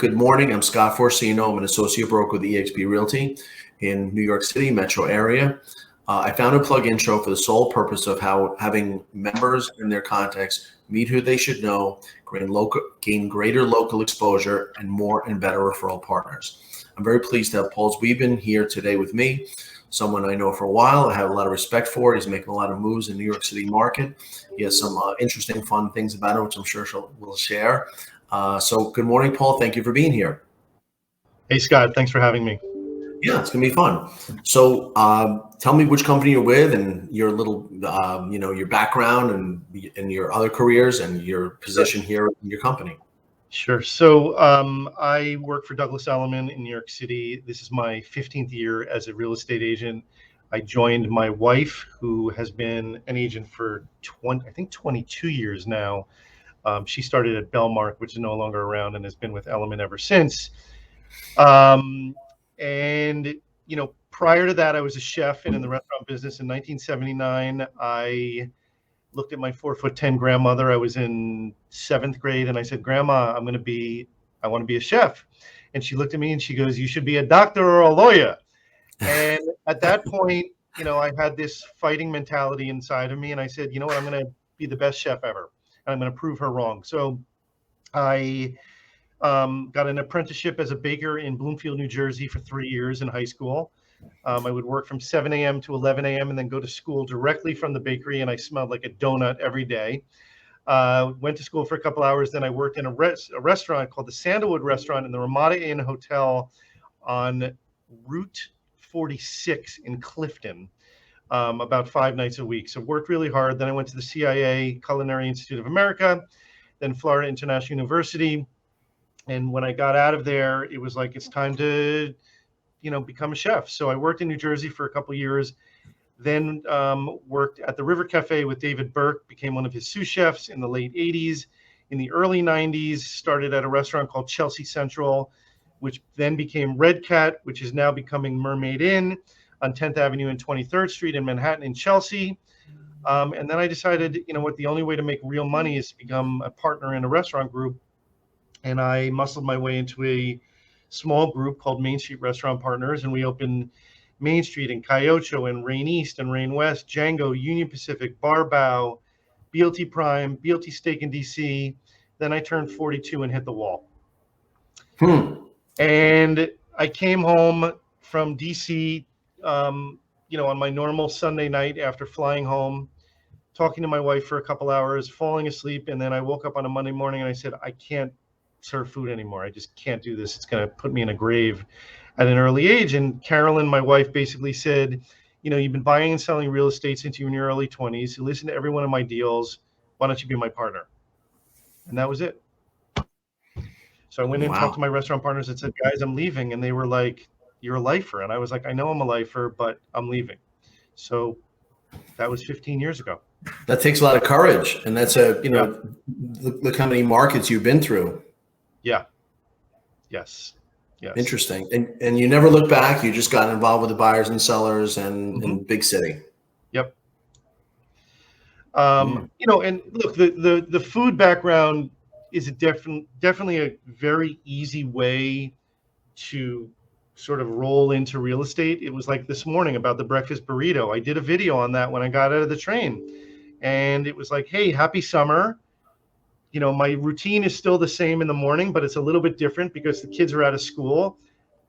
good morning. I'm Scott Forcino. I'm an associate broker with eXp Realty in New York City metro area. I founded PlugIntro for the sole purpose of having members and their contacts meet who they should know, gain greater local exposure, and more and better referral partners. I'm very pleased to have Paul Zweben here today with me, someone I know for a while. I have a lot of respect for. He's making a lot of moves in the New York City market. He has some interesting, fun things about it, which I'm sure we'll share. So good morning, Paul. Thank you for being here. Hey, Scott. Thanks for having me. Yeah, it's going to be fun. So tell me which company you're with and your little, your background and your other careers and your position here in your company. Sure. So I work for Douglas Elliman in New York City. This is my 15th year as a real estate agent. I joined my wife, who has been an agent for 22 years now. She started at Bellmark, which is no longer around, and has been with Elliman ever since. Prior to that, I was a chef and in the restaurant business. In 1979, I looked at my 4'10" grandmother. I was in 7th grade, and I said, "Grandma, I want to be a chef." And she looked at me and she goes, "You should be a doctor or a lawyer." And at that point, I had this fighting mentality inside of me, and I said, "You know what? I'm going to be the best chef ever, and I'm going to prove her wrong." So I got an apprenticeship as a baker in Bloomfield, New Jersey for 3 years in high school. I would work from 7 a.m. to 11 a.m. and then go to school directly from the bakery, and I smelled like a donut every day. Went to school for a couple hours, then I worked in a restaurant called the Sandalwood Restaurant in the Ramada Inn Hotel on Route 46 in Clifton, about 5 nights a week. So worked really hard. Then I went to the CIA Culinary Institute of America, then Florida International University. And when I got out of there, it was like, it's time to, become a chef. So I worked in New Jersey for a couple of years, then worked at the River Cafe with David Burke, became one of his sous chefs in the late 80s. In the early 90s, started at a restaurant called Chelsea Central, which then became Red Cat, which is now becoming Mermaid Inn on 10th Avenue and 23rd Street in Manhattan in Chelsea. And then I decided, the only way to make real money is to become a partner in a restaurant group. And I muscled my way into a small group called Main Street Restaurant Partners, and we opened Main Street and Cayocho and Rain East and Rain West, Django, Union Pacific, Barbau, BLT Prime, BLT Steak in DC. Then I turned 42 and hit the wall. And I came home from DC, on my normal Sunday night after flying home, talking to my wife for a couple hours, falling asleep, and then I woke up on a Monday morning and I said, I can't serve food anymore. I just can't do this. It's going to put me in a grave at an early age. And Carolyn, my wife, basically said, you've been buying and selling real estate since you were in your early 20s. You listen to every one of my deals. Why don't you be my partner? And that was it. So I went in and talked to my restaurant partners and said, guys, I'm leaving. And they were like, you're a lifer. And I was like, I know I'm a lifer, but I'm leaving. So that was 15 years ago. That takes a lot of courage. And that's look how many markets you've been through. Yeah. Yes. Interesting. And you never look back. You just got involved with the buyers and sellers and in big city. Yep. And look, the food background is definitely a very easy way to sort of roll into real estate. It was like this morning about the breakfast burrito. I did a video on that when I got out of the train, and it was like, hey, happy summer. My routine is still the same in the morning, but it's a little bit different because the kids are out of school.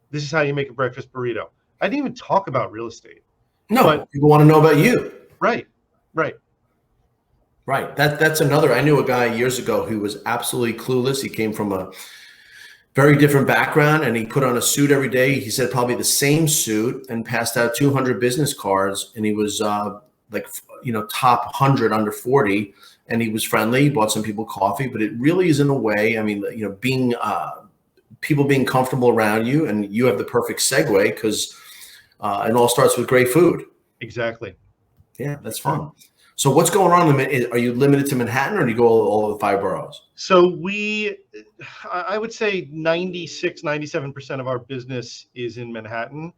This is how you make a breakfast burrito. I didn't even talk about real estate. No, but people want to know about you. Right. That's another. I knew a guy years ago who was absolutely clueless. He came from a very different background, and he put on a suit every day. He said probably the same suit, and passed out 200 business cards. And he was top 100 under 40. And he was friendly, bought some people coffee, but it really is in a way, being people being comfortable around you, and you have the perfect segue because it all starts with great food. Exactly. Yeah, that's fun. So what's going on? Are you limited to Manhattan, or do you go all over the 5 boroughs? So I would say 96, 97% of our business is in Manhattan.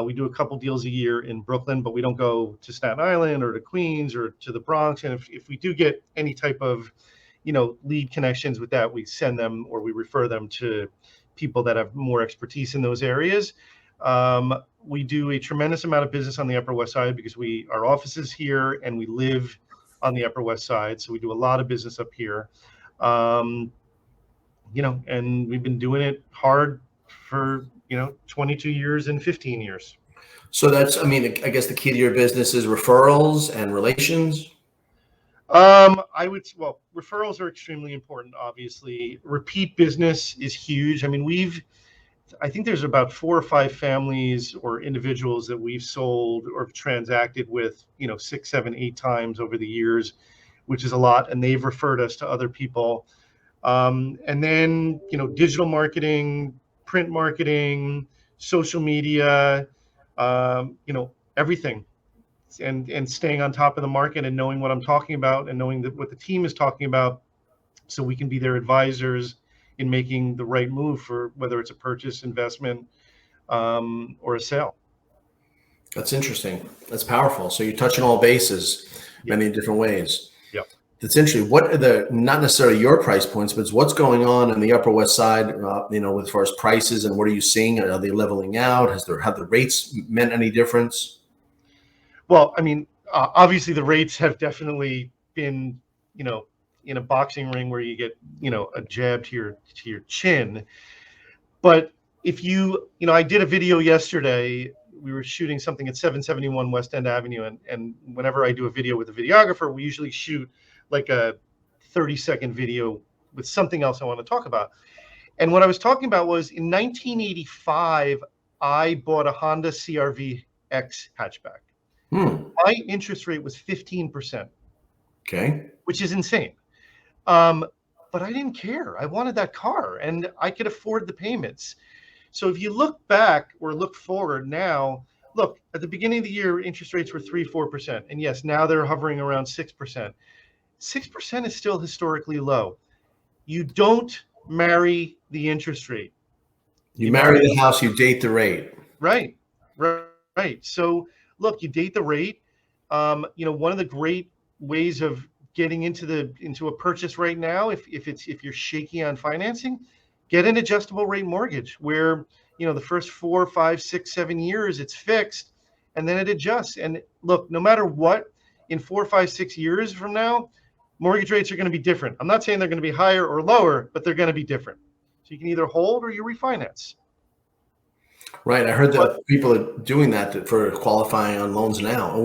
We do a couple deals a year in Brooklyn, but we don't go to Staten Island or to Queens or to the Bronx. And if we do get any type of, lead connections with that, we send them or we refer them to, people that have more expertise in those areas. We do a tremendous amount of business on the Upper West Side because our office is here and we live on the Upper West Side. So we do a lot of business up here. And we've been doing it hard for, 22 years and 15 years. So I guess the key to your business is referrals and relations. Referrals are extremely important, obviously. Repeat business is huge. I think there's about 4 or 5 families or individuals that we've sold or transacted with, 6, 7, 8 times over the years, which is a lot. And they've referred us to other people. And then, digital marketing, print marketing, social media, everything. And staying on top of the market and knowing what I'm talking about and knowing what the team is talking about, so we can be their advisors in making the right move for whether it's a purchase, investment, or a sale. That's interesting. That's powerful. So you're touching all bases, many different ways. Yep. That's interesting. What are not necessarily your price points, but it's what's going on in the Upper West Side, as far as prices, and what are you seeing? Are they leveling out? Have the rates meant any difference? Well, obviously the rates have definitely been, in a boxing ring where you get, a jab to your chin. But if I did a video yesterday. We were shooting something at 771 West End Avenue. And whenever I do a video with a videographer, we usually shoot like a 30-second video with something else I want to talk about. And what I was talking about was in 1985, I bought a Honda CRV X hatchback. My interest rate was 15%. Okay. Which is insane. But I didn't care. I wanted that car and I could afford the payments. So if you look back or look forward now, look, at the beginning of the year, interest rates were 3-4%. And yes, now they're hovering around 6%. 6% is still historically low. You don't marry the interest rate. You marry the house, you date the rate. Right. So look, you date the rate. One of the great ways of getting into a purchase right now, if you're shaky on financing, get an adjustable rate mortgage where, the first 4, 5, 6, 7 years it's fixed and then it adjusts. And look, no matter what, in 4, 5, 6 years from now, mortgage rates are going to be different. I'm not saying they're going to be higher or lower, but they're going to be different. So you can either hold or you refinance. Right. I heard that people are doing that for qualifying on loans now.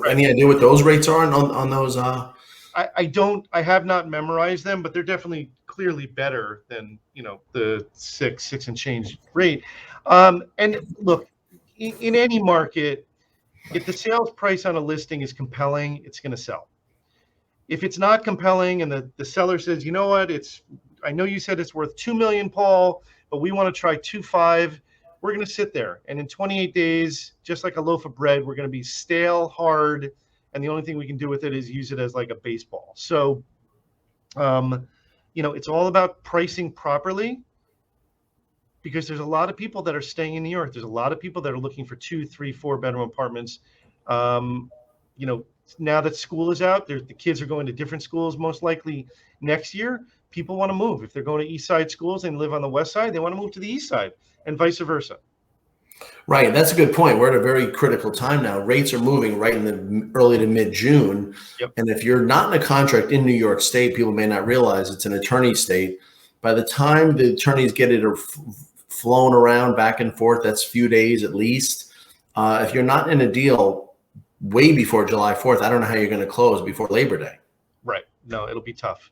Any idea what those rates are on those? I have not memorized them, but they're definitely clearly better than, the six and change rate. And look, in any market, if the sales price on a listing is compelling, it's going to sell. If it's not compelling and the seller says, you know what, I know you said it's worth $2 million, Paul, but we want to try 2.5. We're going to sit there. And in 28 days, just like a loaf of bread, we're going to be stale, hard. And the only thing we can do with it is use it as like a baseball. So, it's all about pricing properly, because there's a lot of people that are staying in New York. There's a lot of people that are looking for 2, 3, 4 bedroom apartments. Now that school is out, the kids are going to different schools most likely next year. People want to move. If they're going to East Side schools and live on the West Side, they want to move to the East Side, and vice versa. Right. That's a good point. We're at a very critical time now. Rates are moving right in the early to mid-June. Yep. And if you're not in a contract in New York State, people may not realize it's an attorney state. By the time the attorneys get it flown around back and forth, that's a few days at least. If you're not in a deal way before July 4th, I don't know how you're going to close before Labor Day. Right. No, it'll be tough.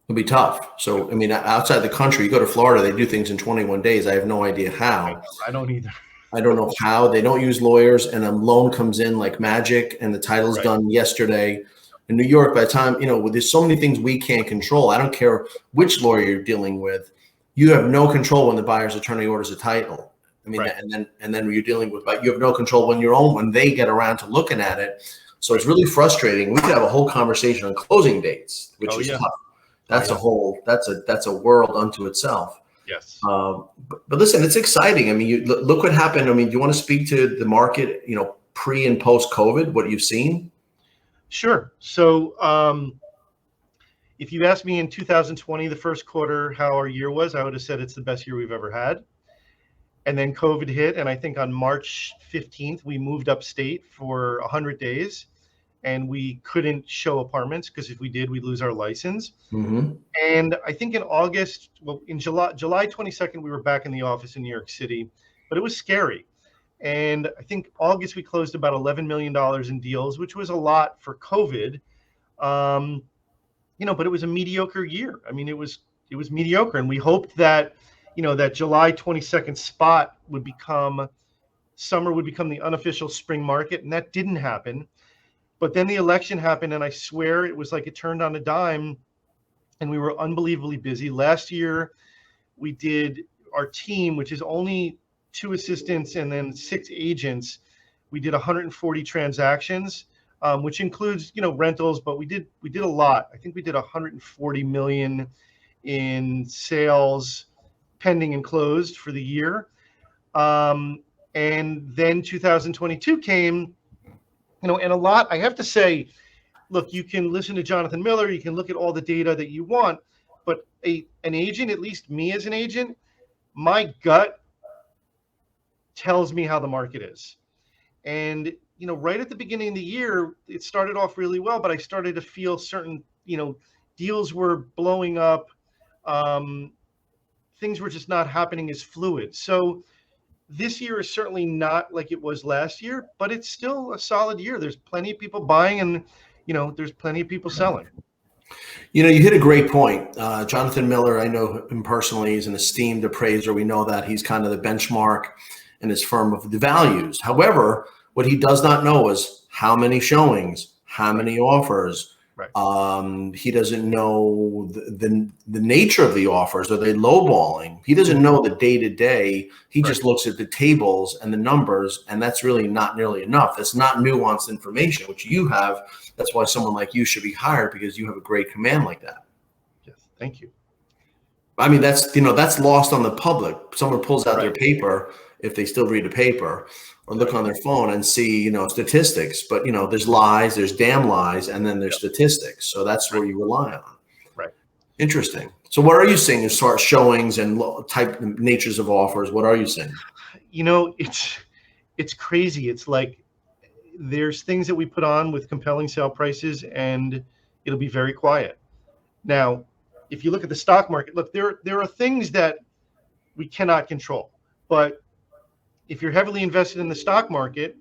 It'll be tough. So, outside the country, you go to Florida, they do things in 21 days. I have no idea how. I don't either. I don't know how. They don't use lawyers, and a loan comes in like magic, and the title's done yesterday. In New York, by the time, there's so many things we can't control. I don't care which lawyer you're dealing with. You have no control when the buyer's attorney orders a title. And then you're dealing with, but you have no control when they get around to looking at it. So it's really frustrating. We could have a whole conversation on closing dates, which is tough. That's that's a world unto itself. Yes. But listen, it's exciting. Look what happened. Do you want to speak to the market, pre and post COVID, what you've seen? Sure. So, if you asked me in 2020, the first quarter, how our year was, I would have said it's the best year we've ever had. And then COVID hit. And I think on March 15th, we moved upstate for 100 days. And we couldn't show apartments because if we did, we'd lose our license. Mm-hmm. And I think in August, well, in July 22nd, we were back in the office in New York City, but it was scary. And I think August, we closed about $11 million in deals, which was a lot for COVID. But it was a mediocre year. I mean, it was mediocre. And we hoped that, that July 22nd spot summer would become the unofficial spring market. And that didn't happen. But then the election happened, and I swear it was like it turned on a dime, and we were unbelievably busy. Last year, we did our team, which is only 2 assistants and then 6 agents. We did 140 transactions, which includes, rentals, but we did a lot. I think we did 140 million in sales pending and closed for the year. And then 2022 came. And a lot, I have to say, look, you can listen to Jonathan Miller, you can look at all the data that you want, but an agent, at least me as an agent, my gut tells me how the market is. And, right at the beginning of the year, it started off really well, but I started to feel certain, deals were blowing up. Things were just not happening as fluid. So this year is certainly not like it was last year, but it's still a solid year. There's plenty of people buying and, there's plenty of people selling. You hit a great point. Jonathan Miller, I know him personally. He's an esteemed appraiser. We know that he's kind of the benchmark in his firm of the values. However, what he does not know is how many showings, how many offers. Right. He doesn't know the nature of the offers. Are they lowballing? He doesn't know the day-to-day. He just looks at the tables and the numbers, and that's really not nearly enough. That's not nuanced information, which you have. That's why someone like you should be hired, because you have a great command like that. Yes, thank you. I mean, that's lost on the public. Someone pulls out their paper, if they still read a paper, or look on their phone and see, statistics. But, there's lies, there's damn lies, and then there's statistics. So that's where you rely on. Right. Interesting. So what are you seeing as far as showings and type natures of offers? What are you seeing? It's crazy. It's like there's things that we put on with compelling sale prices, and it'll be very quiet. Now, if you look at the stock market, look, there are things that we cannot control. But if you're heavily invested in the stock market,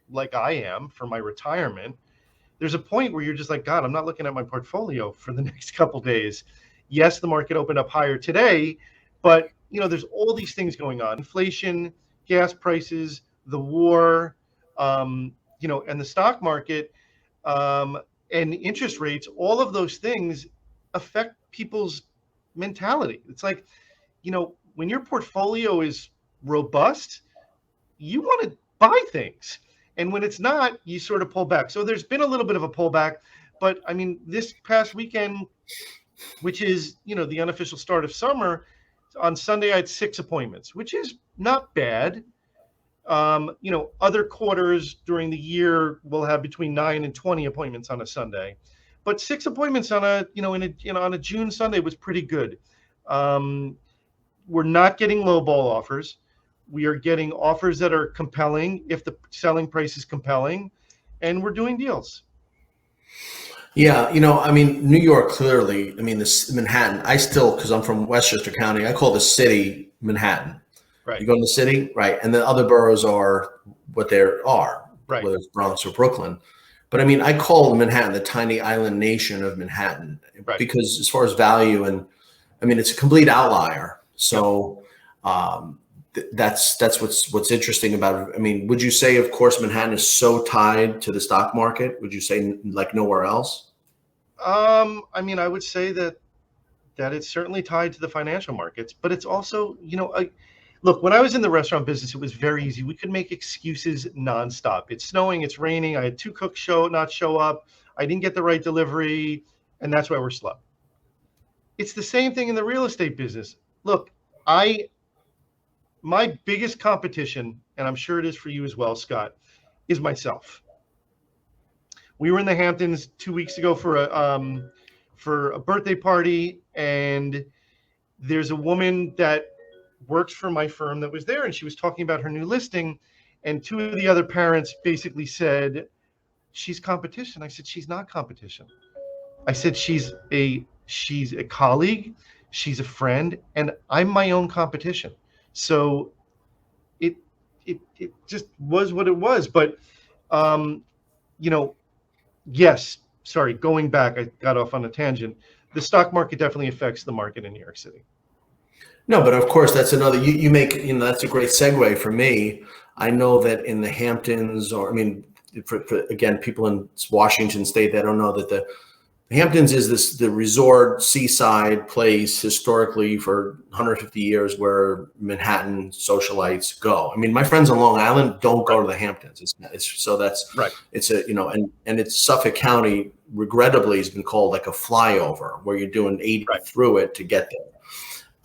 like I am for my retirement, there's a point where you're just like, God, I'm not looking at my portfolio for the next couple of days. Yes, the market opened up higher today, but there's all these things going on: inflation, gas prices, the war, and the stock market, and interest rates. All of those things affect people's mentality. It's like, when your portfolio is robust, you want to buy things. And when it's not, you sort of pull back. So there's been a little bit of a pullback. But I mean, this past weekend, which is, the unofficial start of summer, on Sunday, I had 6 appointments, which is not bad. Other quarters during the year will have between 9 and 20 appointments on a Sunday. But 6 appointments on a June Sunday was pretty good. We're not getting lowball offers. We are getting offers that are compelling if the selling price is compelling, and we're doing deals. Yeah, New York, clearly, this Manhattan, because I'm from Westchester County, I call the city Manhattan. Right. You go to the city, right, and the other boroughs are what they are, right, whether it's Bronx or Brooklyn. But I call Manhattan the tiny island nation of Manhattan, right, because as far as value, and it's a complete outlier. So that's what's interesting about it. Would you say, of course, Manhattan is so tied to the stock market? Would you say like nowhere else? I would say that it's certainly tied to the financial markets, but it's also, look, when I was in the restaurant business, it was very easy. We could make excuses nonstop. It's snowing, it's raining. I had 2 cooks not show up. I didn't get the right delivery, and that's why we're slow. It's the same thing in the real estate business. Look, my biggest competition, and I'm sure it is for you as well, Scott, is myself. We were in the Hamptons 2 weeks ago for a birthday party, and there's a woman that worked for my firm that was there, and she was talking about her new listing, and two of the other parents basically said, she's competition. I said, she's not competition. I said, she's a colleague, she's a friend, and I'm my own competition. So it just was what it was. But yes, sorry, going back, I got off on a tangent. The stock market definitely affects the market in New York City. No, but of course, that's another, you make, that's a great segue for me. I know that in the Hamptons, or, I mean, for again, people in Washington State, they don't know that the Hamptons is the resort seaside place historically for 150 years where Manhattan socialites go. I mean, my friends on Long Island don't go to the Hamptons. It's so that's right. It's and it's Suffolk County, regrettably, has been called like a flyover where you're doing 80 through it to get there.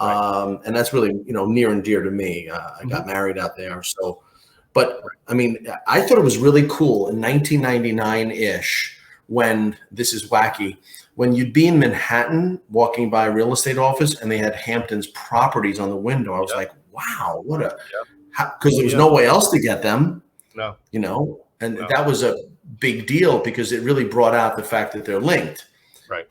And that's really, near and dear to me. I got married out there. So, but I mean, I thought it was really cool in 1999-ish when, this is wacky, when you'd be in Manhattan walking by a real estate office and they had Hamptons properties on the window. I was like, wow, what a, because there was no way else to get them. No. And that was a big deal because it really brought out the fact that they're linked. Right.